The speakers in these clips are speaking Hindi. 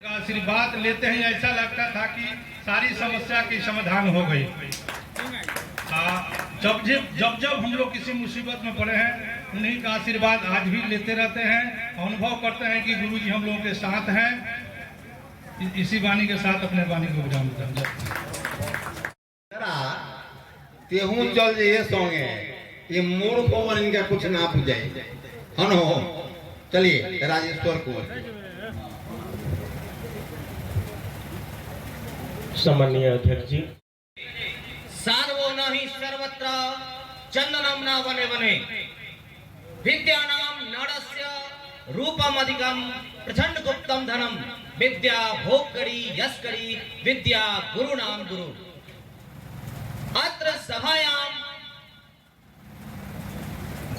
आशीर्वाद लेते हैं ऐसा लगता था कि सारी समस्या की समाधान हो गई। जब जब जब हम लोग किसी मुसीबत में पड़े हैं उन्हीं का आशीर्वाद आज भी लेते रहते हैं। अनुभव करते हैं कि गुरु जी हम लोगों के साथ हैं। इसी वाणी के साथ अपने वाणी को विराम दें। तेहू चल जाइए सॉन्गे ये मोड़ पवन इनका कुछ ना पूछे हन हो। चलिए राजेश्वर कुमार। सम्मानीय अध्यक्ष जी। सार्वो न हि सर्वत्र चंदनम न वने वने विद्यानाम नरस्य रूपमधिकम प्रचंड गुप्तम धनम विद्या भोगकरी यस्करी विद्या गुरुनाम गुरु। अत्र सभायां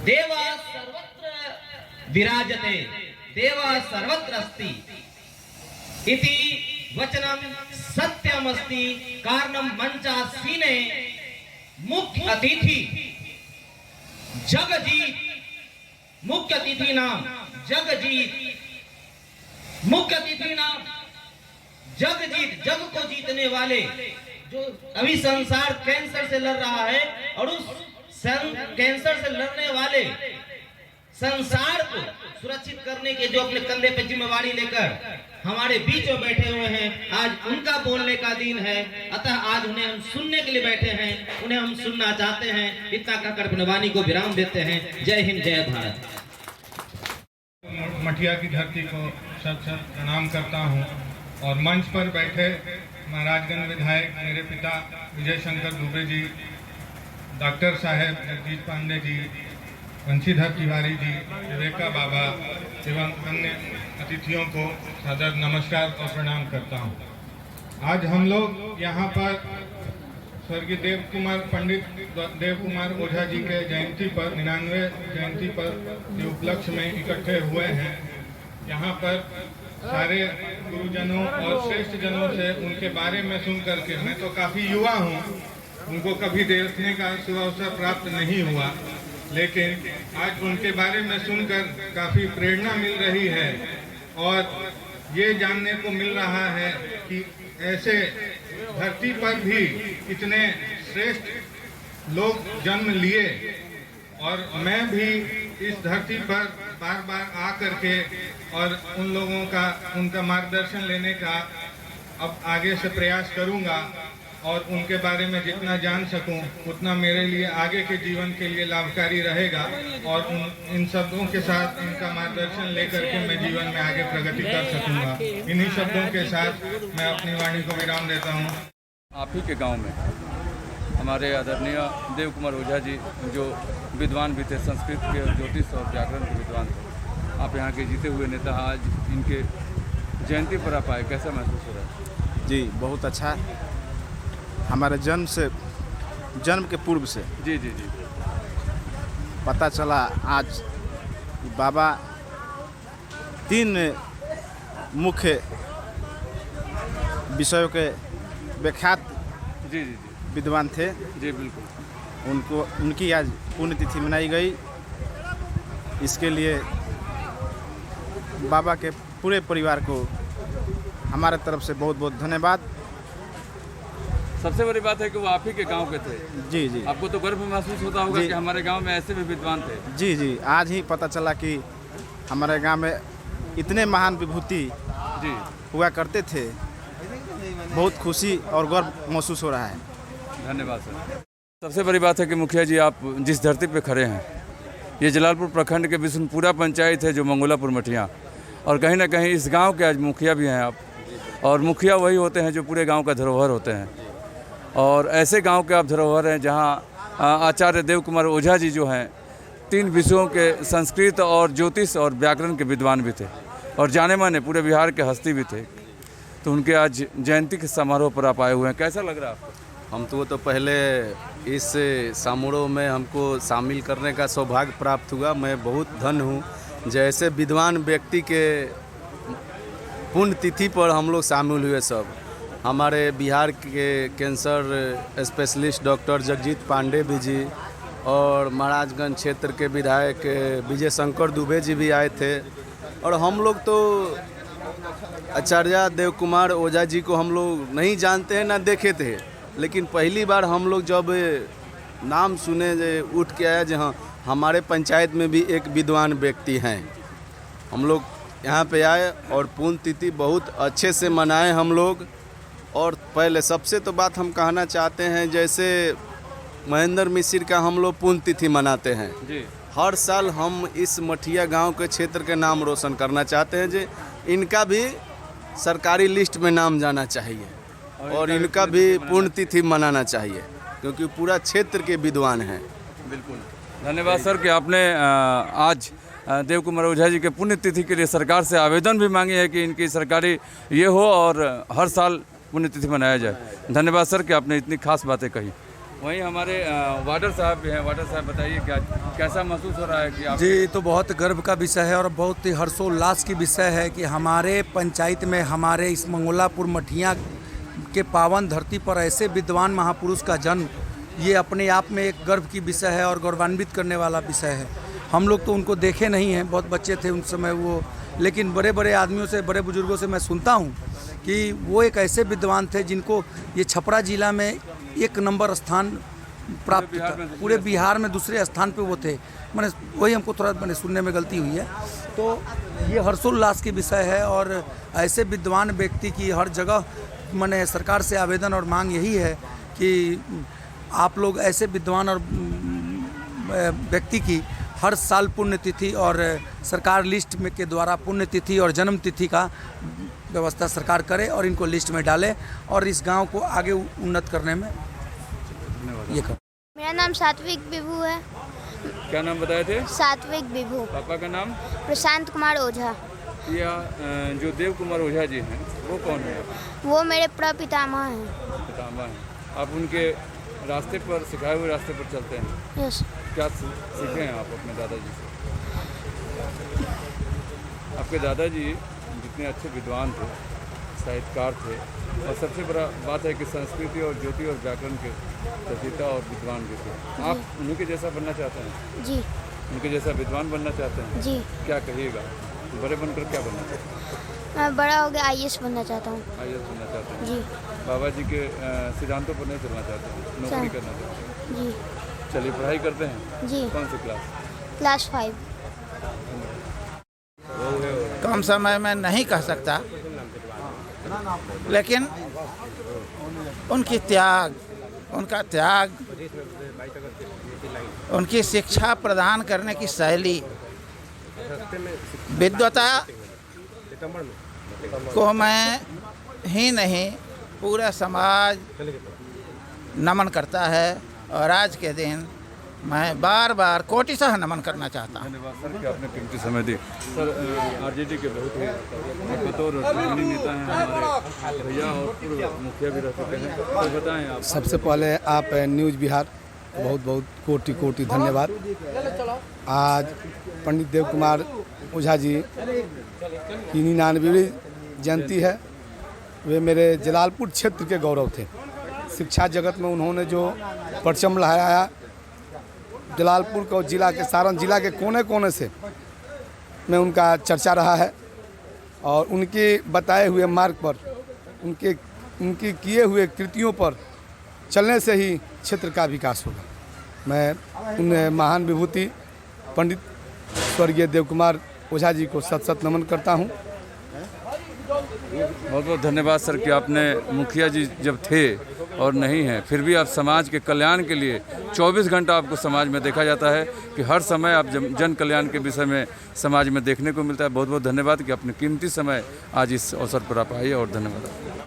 देवा सर्वत्र विराजते देवा सर्वत्र अस्ति इति वचनम सत्यमस्ति। कारणम मंचासीने मुख्य अतिथि जगजीत मुख्य अतिथि नाम जगजीत मुख्य अतिथि नाम जगजीत जग को जीतने वाले जो अभी संसार कैंसर से लड़ रहा है और उस कैंसर से लड़ने वाले संसार को सुरक्षित करने के जो अपने कंधे पे जिम्मेवारी लेकर हमारे बीच में बैठे हुए हैं, आज उनका बोलने का दिन है। अतः आज उन्हें हम सुनने के लिए बैठे हैं, उन्हें हम सुनना चाहते हैं। इतना कहकर अपने वाणी को विराम देते हैं। जय हिंद जय भारत। मठिया की धरती को शत शत प्रणाम करता हूँ और मंच पर बैठे महाराजगंज विधायक मेरे पिता विजय शंकर दुबे जी, डॉक्टर साहेब जगजीत पांडे जी, बंशीधर तिवारी जी, विवेका बाबा एवं अन्य अतिथियों को सादर नमस्कार और प्रणाम करता हूं। आज हम लोग यहाँ पर स्वर्गीय देव कुमार पंडित देव कुमार ओझा जी के जयंती पर 99 जयंती पर के उपलक्ष्य में इकट्ठे हुए हैं। यहाँ पर सारे गुरुजनों और श्रेष्ठ जनों से उनके बारे में सुन करके, मैं तो काफ़ी युवा हूँ, उनको कभी देखने का शुभ अवसर प्राप्त नहीं हुआ, लेकिन आज उनके बारे में सुनकर काफ़ी प्रेरणा मिल रही है और ये जानने को मिल रहा है कि ऐसे धरती पर भी इतने श्रेष्ठ लोग जन्म लिए और मैं भी इस धरती पर बार बार आ करके और उन लोगों का उनका मार्गदर्शन लेने का अब आगे से प्रयास करूंगा और उनके बारे में जितना जान सकूं उतना मेरे लिए आगे के जीवन के लिए लाभकारी रहेगा और इन शब्दों के साथ इनका मार्गदर्शन लेकर के मैं जीवन में आगे प्रगति कर सकूंगा। इन्हीं शब्दों के साथ मैं अपनी वाणी को विराम देता हूं। आप ही के गांव में हमारे आदरणीय देव कुमार ओझा जी जो विद्वान भी थे, संस्कृत के ज्योतिष और व्याकरण के विद्वान थे, आप यहाँ के जीते हुए नेता, आज इनके जयंती पर आप आए, कैसा महसूस हो रहा है? जी बहुत अच्छा। हमारे जन्म के पूर्व से जी जी जी पता चला आज बाबा 3 मुख्य विषयों के विख्यात जी जी जी विद्वान थे। जी बिल्कुल। उनकी आज पुण्यतिथि मनाई गई। इसके लिए बाबा के पूरे परिवार को हमारे तरफ से बहुत बहुत धन्यवाद। सबसे बड़ी बात है कि वो आप ही के गांव के थे। जी जी। आपको तो गर्व महसूस होता होगा कि हमारे गांव में ऐसे भी विद्वान थे। जी जी। आज ही पता चला कि हमारे गांव में इतने महान विभूति जी हुआ करते थे। बहुत खुशी और गर्व महसूस हो रहा है। धन्यवाद सर। सबसे बड़ी बात है कि मुखिया जी आप जिस धरती पे खड़े हैं, ये जलालपुर प्रखंड के बिशुनपुरा पंचायत है जो मंगोलापुर मठिया, और कहीं ना कहीं इस गांव के आज मुखिया भी हैं आप, और मुखिया वही होते हैं जो पूरे गांव का धरोहर होते हैं। और ऐसे गांव के आप धरोहर हैं जहां आचार्य देव कुमार ओझा जी जो हैं 3 विषयों के संस्कृत और ज्योतिष और व्याकरण के विद्वान भी थे और जाने माने पूरे बिहार के हस्ती भी थे। तो उनके आज जयंती के समारोह पर आप आए हुए हैं, कैसा लग रहा है आपको? हम तो पहले इस समारोह में हमको शामिल करने का सौभाग्य प्राप्त हुआ। मैं बहुत धन्य हूँ जैसे विद्वान व्यक्ति के पुण्यतिथि पर हम लोग शामिल हुए। सब हमारे बिहार के cancer specialist doctor Jagjit Pandey भी जी और महाराजगंज क्षेत्र के विधायक विजय शंकर दुबे जी भी आए थे। और हम लोग तो आचार्य देव कुमार ओझा जी को हम लोग नहीं जानते हैं ना देखे थे, लेकिन पहली बार हम लोग जब नाम सुने उठ के आया, जहाँ हमारे पंचायत में भी एक विद्वान व्यक्ति हैं, हम लोग यहाँ पे आए और पुण्यतिथि बहुत अच्छे से मनाए हम लोग। और पहले सबसे तो बात हम कहना चाहते हैं, जैसे महेंद्र मिश्र का हम लोग पुण्यतिथि मनाते हैं जी। हर साल, हम इस मठिया गांव के क्षेत्र के नाम रोशन करना चाहते हैं जो इनका भी सरकारी लिस्ट में नाम जाना चाहिए और इनका भी पुण्यतिथि मनाना चाहिए, क्योंकि पूरा क्षेत्र के विद्वान हैं। बिल्कुल धन्यवाद सर कि आपने आज देव कुमार ओझा जी के पुण्यतिथि के लिए सरकार से आवेदन भी मांगी है कि इनकी सरकारी ये हो और हर साल पुण्यतिथि मनाया जाए। धन्यवाद सर कि आपने इतनी खास बातें कही। वहीं हमारे वार्डर साहब भी हैं। वार्डर साहब बताइए कैसा महसूस हो रहा है कि आप? जी, तो बहुत गर्व का विषय है और बहुत ही हर्षोल्लास की विषय है कि हमारे पंचायत में, हमारे इस मंगोलापुर मठिया के पावन धरती पर ऐसे विद्वान महापुरुष का जन्म, ये अपने आप में एक गर्व की विषय है और गौरवान्वित करने वाला विषय है। हम लोग तो उनको देखे नहीं हैं, बहुत बच्चे थे उन समय वो, लेकिन बड़े बड़े आदमियों से, बड़े बुजुर्गों से मैं सुनता हूँ कि वो एक ऐसे विद्वान थे जिनको ये छपरा जिला में 1 नंबर स्थान प्राप्त था, पूरे बिहार में दूसरे स्थान पे वो थे। मैंने वही हमको थोड़ा मैंने सुनने में गलती हुई है। तो ये हर्षोल्लास की विषय है और ऐसे विद्वान व्यक्ति की हर जगह मैंने सरकार से आवेदन और मांग यही है कि आप लोग ऐसे विद्वान और व्यक्ति की हर साल पुण्यतिथि और सरकार लिस्ट में के द्वारा पुण्यतिथि और जन्म तिथि का व्यवस्था सरकार करे और इनको लिस्ट में डाले और इस गांव को आगे उन्नत करने में ये कर। मेरा नाम सात्विक विभू है। क्या नाम बताए थे? सात्विक विभू। पापा का नाम? प्रशांत कुमार ओझा। या जो देव कुमार ओझा जी हैं वो कौन है? वो मेरे प्रपितामह हैं। पितामह हैं। आप उनके रास्ते पर, सिखाए हुए रास्ते पर चलते हैं? यस। क्या सीखे हैं आप अपने दादाजी से? आपके दादाजी जितने अच्छे विद्वान थे, साहित्यकार थे, और सबसे बड़ा बात है कि संस्कृति और ज्योति और व्याकरण के रचयिता और विद्वान भी थे। आप उन्हीं के जैसा बनना चाहते हैं? जी। उनके जैसा विद्वान बनना चाहते हैं? जी। क्या कहिएगा, बड़े बनकर क्या बनना चाहते हैं? मैं बड़ा हो गया IAS बनना चाहता हूँ। IAS बनना चाहते हैं? जी। बाबा जी के सिद्धांतों पर नहीं चलना चाहते हैं, नौकरी करना चाहते हैं? जी। चलिए, पढ़ाई करते हैं? जी। कौन सी क्लास? क्लास 5। कम समय में नहीं कह सकता, लेकिन उनका त्याग, उनकी शिक्षा प्रदान करने की शैली, विद्वता को मैं ही नहीं पूरा समाज नमन करता है और आज के दिन मैं बार बार कोटिशः नमन करना चाहता हूँ। धन्यवाद सर कि आपने कीमती समय दी। सर, आरजेडी के बहुत ही बतौर अग्रणी नेता हैं हमारे भैया और पूर्व मुखिया भी रह चुके हैं, तो बताएं आप। सबसे पहले आप न्यूज़ बिहार बहुत बहुत कोटि कोटि धन्यवाद। आज पंडित देव कुमार ओझा जी की 99वीं जयंती है। वे मेरे जलालपुर क्षेत्र के गौरव थे। शिक्षा जगत में उन्होंने जो परचम लहराया, जलालपुर को जिला के, सारण जिला के कोने कोने से में उनका चर्चा रहा है और उनके बताए हुए मार्ग पर, उनकी किए हुए कृतियों पर चलने से ही क्षेत्र का विकास होगा। मैं उन महान विभूति पंडित स्वर्गीय देव कुमार ओझा जी को सत सत नमन करता हूँ। बहुत बहुत धन्यवाद सर कि आपने, मुखिया जी जब थे और नहीं हैं, फिर भी आप समाज के कल्याण के लिए 24 घंटा आपको समाज में देखा जाता है कि हर समय आप जन कल्याण के विषय में समाज में देखने को मिलता है। बहुत बहुत धन्यवाद कि अपने कीमती समय आज इस अवसर पर आप आइए और धन्यवाद।